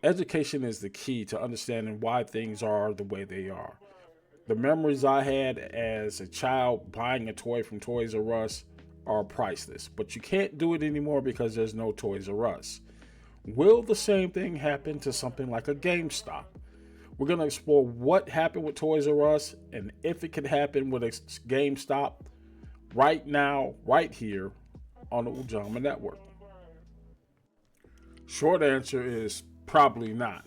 Education is the key to understanding why things are the way they are. The memories I had as a child buying a toy from Toys R Us are priceless, but you can't do it anymore because there's no Toys R Us. Will the same thing happen to something like a GameStop? We're going to explore what happened with Toys R Us and if it could happen with a GameStop right now, right here on the Ujamaa Network. Short answer is probably not.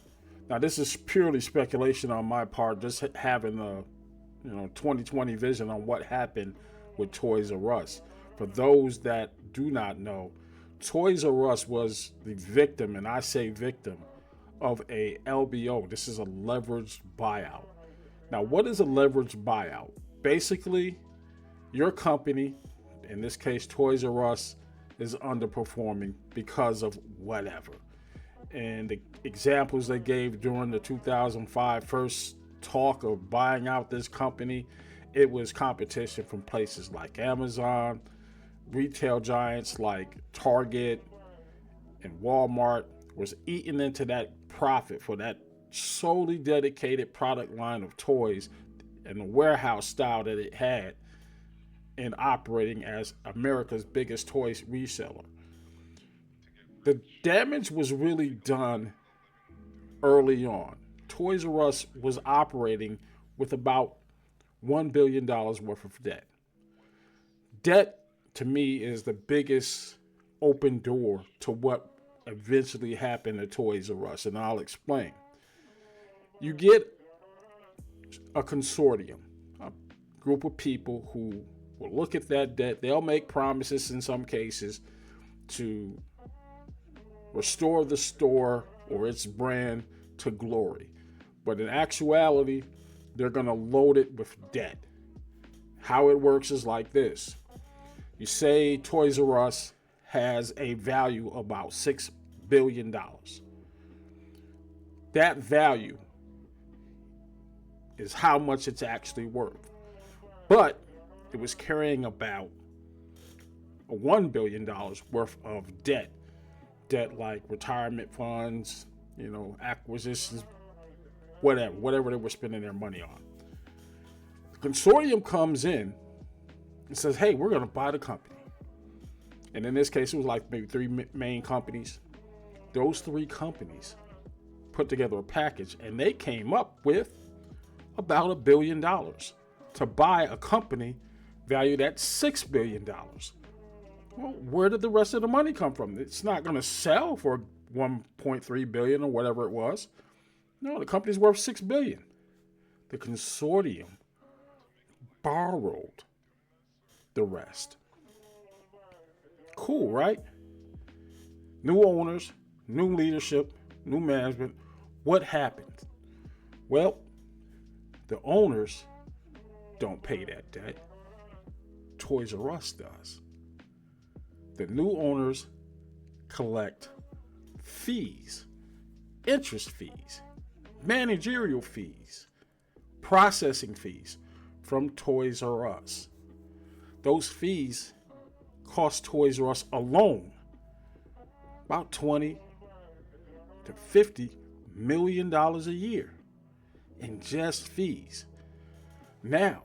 Now, this is purely speculation on my part, just having a 2020 vision on what happened with Toys R Us. For those that do not know, Toys R Us was the victim, and I say victim, of a LBO. This is a leveraged buyout. Now, what is a leveraged buyout? Basically, your company, in this case Toys R Us, is underperforming because of whatever. And the examples they gave during the 2005 first talk of buying out this company, it was competition from places like Amazon, retail giants like Target and Walmart was eating into that profit for that solely dedicated product line of toys and the warehouse style that it had in operating as America's biggest toys reseller. The damage was really done early on. Toys R Us was operating with about $1 billion worth of debt. Debt, to me, is the biggest open door to what eventually happened to Toys R Us, and I'll explain. You get a consortium, a group of people who will look at that debt. They'll make promises in some cases to restore the store or its brand to glory. But in actuality, they're going to load it with debt. How it works is like this. You say Toys R Us has a value of about $6 billion. That value is how much it's actually worth. But it was carrying about $1 billion worth of debt. Debt like retirement funds, acquisitions, whatever they were spending their money on. The consortium comes in and says, hey, we're going to buy the company. And in this case, it was like maybe three main companies. Those three companies put together a package and they came up with about $1 billion to buy a company valued at $6 billion. Well, where did the rest of the money come from? It's not going to sell for $1.3 billion or whatever it was. No, the company's worth $6 billion. The consortium borrowed the rest. Cool, right? New owners, new leadership, new management. What happened? Well, the owners don't pay that debt. Toys R Us does. The new owners collect fees, interest fees, managerial fees, processing fees from Toys R Us. Those fees cost Toys R Us alone about $20 to $50 million a year in just fees. Now,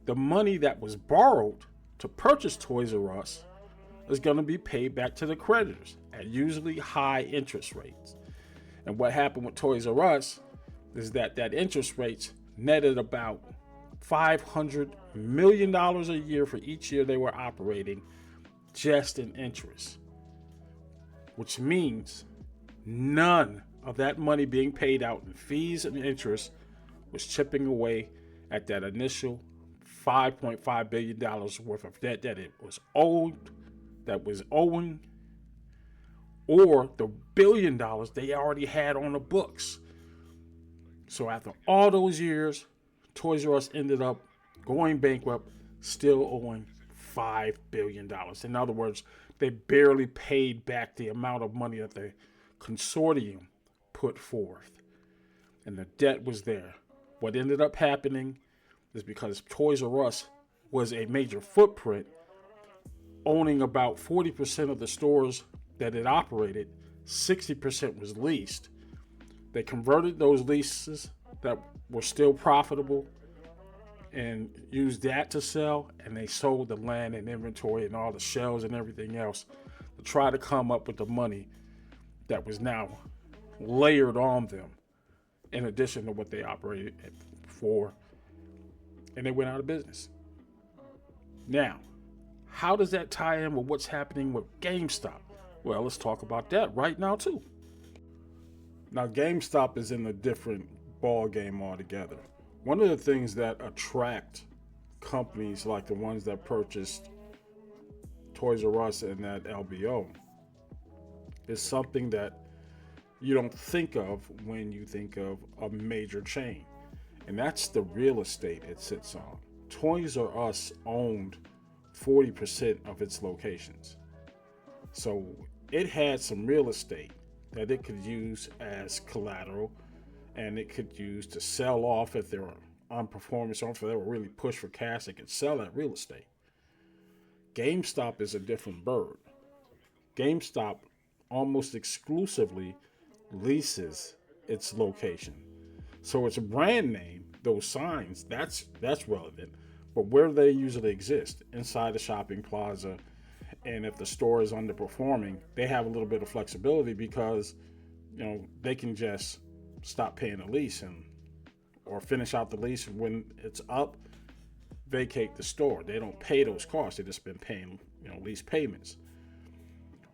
the money that was borrowed to purchase Toys R Us is going to be paid back to the creditors at usually high interest rates. And what happened with Toys R Us is that interest rates netted about $500 million a year for each year they were operating just in interest, which means none of that money being paid out in fees and interest was chipping away at that initial $5.5 billion worth of debt that it was owed, that was owing, or the $1 billion they already had on the books. So after all those years, Toys R Us ended up going bankrupt, still owing $5 billion. In other words, they barely paid back the amount of money that the consortium put forth. And the debt was there. What ended up happening is because Toys R Us was a major footprint, owning about 40% of the stores that it operated, 60% was leased. They converted those leases that were still profitable and used that to sell, and they sold the land and inventory and all the shells and everything else to try to come up with the money that was now layered on them in addition to what they operated for, and they went out of business. Now, how does that tie in with what's happening with GameStop? Well, let's talk about that right now too. Now, GameStop is in a different ball game altogether. One of the things that attract companies like the ones that purchased Toys R Us and that LBO is something that you don't think of when you think of a major chain, and that's the real estate it sits on. Toys R Us owned 40% of its locations, so it had some real estate that it could use as collateral, and it could use to sell off if they were on performance, or if they were really pushed for cash, they could sell that real estate. GameStop is a different bird. GameStop almost exclusively leases its location. So its brand name, those signs, that's relevant. But where they usually exist, inside the shopping plaza, and if the store is underperforming, they have a little bit of flexibility because, they can just stop paying the lease or finish out the lease when it's up, vacate the store. They don't pay those costs. They just been paying, lease payments.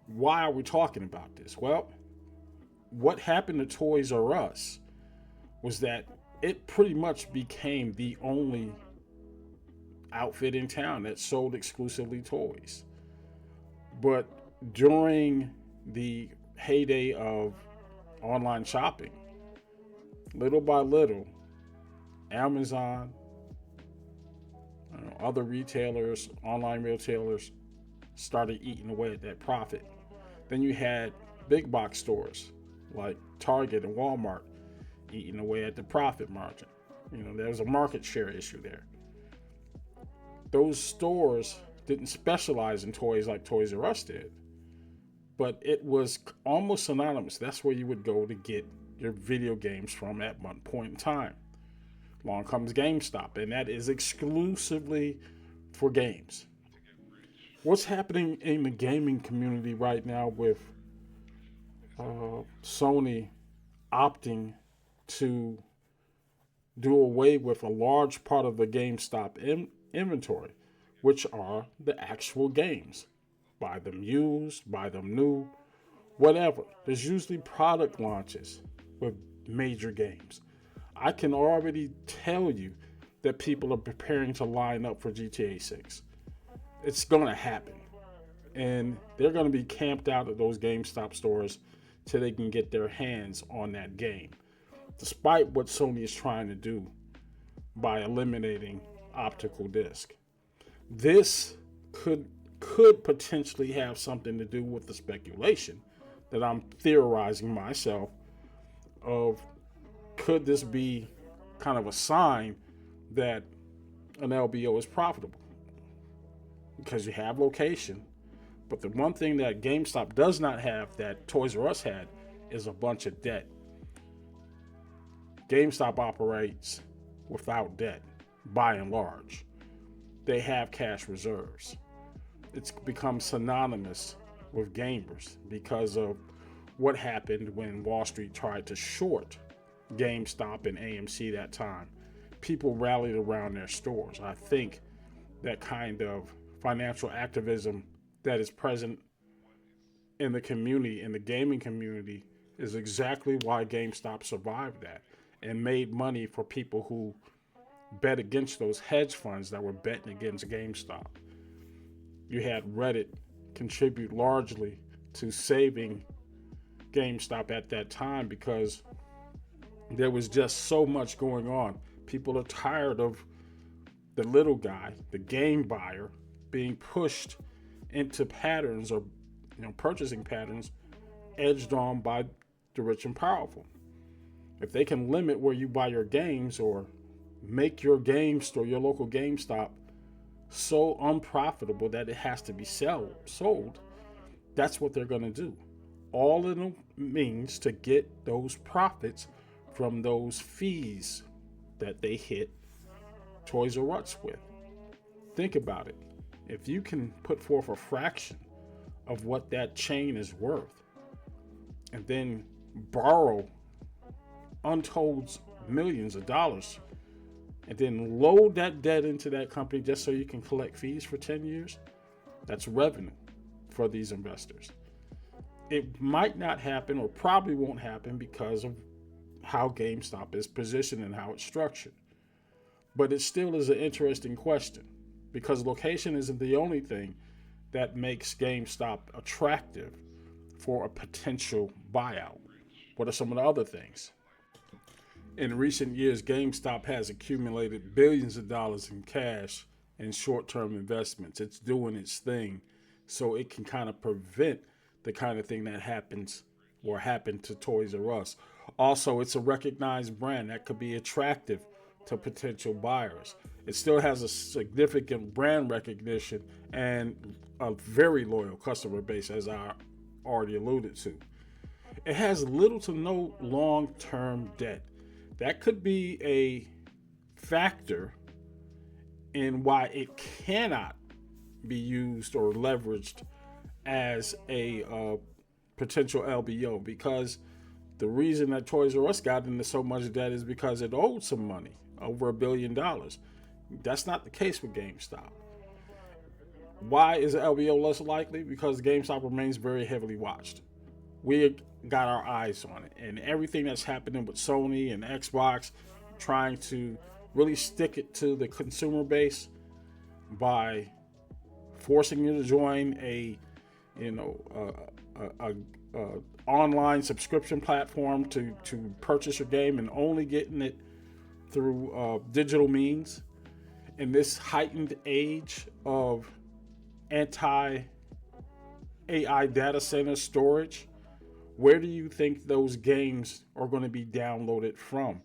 Why are we talking about this? Well, what happened to Toys R Us was that it pretty much became the only outfit in town that sold exclusively toys. But during the heyday of online shopping, little by little, Amazon, other retailers, online retailers started eating away at that profit. Then you had big box stores like Target and Walmart eating away at the profit margin. There was a market share issue there. Those stores didn't specialize in toys like Toys R Us did, but it was almost synonymous. That's where you would go to get your video games from at one point in time. Along comes GameStop, and that is exclusively for games. What's happening in the gaming community right now with Sony opting to do away with a large part of the GameStop inventory, which are the actual games. Buy them used, buy them new, whatever. There's usually product launches with major games. I can already tell you that people are preparing to line up for GTA 6. It's going to happen. And they're going to be camped out at those GameStop stores till they can get their hands on that game, despite what Sony is trying to do by eliminating optical disc. This could potentially have something to do with the speculation that I'm theorizing myself of, could this be kind of a sign that an LBO is profitable? Because you have location, but the one thing that GameStop does not have that Toys R Us had is a bunch of debt. GameStop operates without debt, by and large. They have cash reserves. It's become synonymous with gamers because of what happened when Wall Street tried to short GameStop and AMC that time. People rallied around their stores. I think that kind of financial activism that is present in the community, in the gaming community, is exactly why GameStop survived that and made money for people who bet against those hedge funds that were betting against GameStop. You had Reddit contribute largely to saving GameStop at that time because there was just so much going on. People are tired of the little guy, the game buyer, being pushed into patterns or purchasing patterns edged on by the rich and powerful. If they can limit where you buy your games or make your game store, your local GameStop, so unprofitable that it has to be sold, that's what they're going to do. all of the means to get those profits from those fees that they hit Toys R Us with. Think about it. If you can put forth a fraction of what that chain is worth and then borrow untold millions of dollars and then load that debt into that company just so you can collect fees for 10 years, that's revenue for these investors. It might not happen, or probably won't happen, because of how GameStop is positioned and how it's structured. But it still is an interesting question, because location isn't the only thing that makes GameStop attractive for a potential buyout. What are some of the other things? In recent years, GameStop has accumulated billions of dollars in cash and short-term investments. It's doing its thing so it can kind of prevent the kind of thing that happens or happened to Toys R Us. Also, it's a recognized brand that could be attractive to potential buyers. It still has a significant brand recognition and a very loyal customer base, as I already alluded to. It has little to no long-term debt. That could be a factor in why it cannot be used or leveraged as a potential LBO, because the reason that Toys R Us got into so much debt is because it owed some money, over $1 billion. That's not the case with GameStop. Why is LBO less likely? Because GameStop remains very heavily watched. We got our eyes on it, and everything that's happening with Sony and Xbox trying to really stick it to the consumer base by forcing you to join a online subscription platform to purchase your game and only getting it through digital means. In this heightened age of anti-AI data center storage, where do you think those games are going to be downloaded from?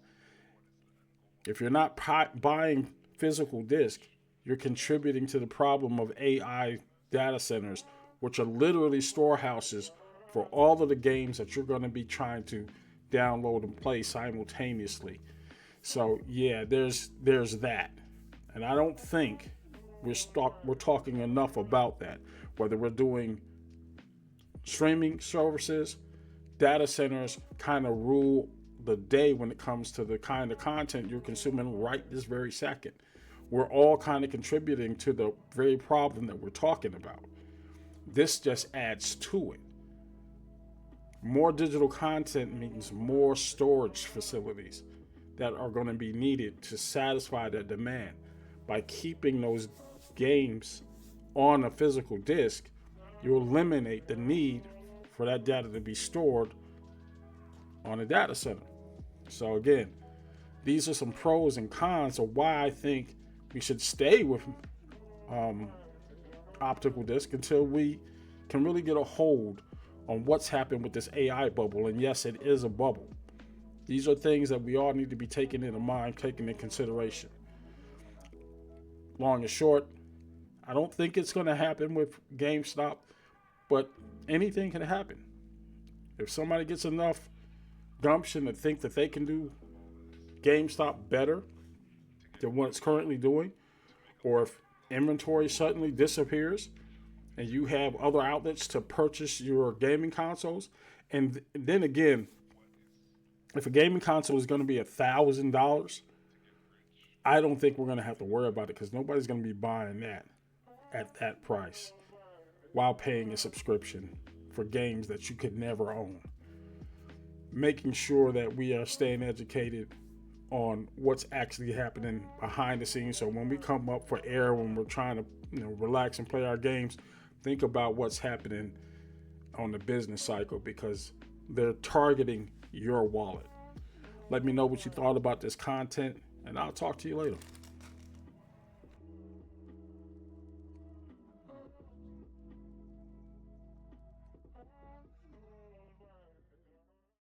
If you're not buying physical disc, you're contributing to the problem of AI data centers, which are literally storehouses for all of the games that you're going to be trying to download and play simultaneously. So yeah, there's that. And I don't think we're talking enough about that. Whether we're doing streaming services, data centers kind of rule the day when it comes to the kind of content you're consuming right this very second. We're all kind of contributing to the very problem that we're talking about. This just adds to it. More digital content means more storage facilities that are going to be needed to satisfy that demand. By keeping those games on a physical disc, you eliminate the need for that data to be stored on a data center. So again, these are some pros and cons of why I think we should stay with optical disc until we can really get a hold on what's happened with this AI bubble. And yes, it is a bubble. These are things that we all need to be taking into mind, taking into consideration. Long and short, I don't think it's going to happen with GameStop, but anything can happen. If somebody gets enough gumption to think that they can do GameStop better than what it's currently doing, or if inventory suddenly disappears and you have other outlets to purchase your gaming consoles, and then again, if a gaming console is going to be $1,000, I don't think we're going to have to worry about it, because nobody's going to be buying that at that price while paying a subscription for games that you could never own. Making sure that we are staying educated on what's actually happening behind the scenes, so when we come up for air, when we're trying to relax and play our games, think about what's happening on the business cycle, because they're targeting your wallet. Let me know what you thought about this content, and I'll talk to you later.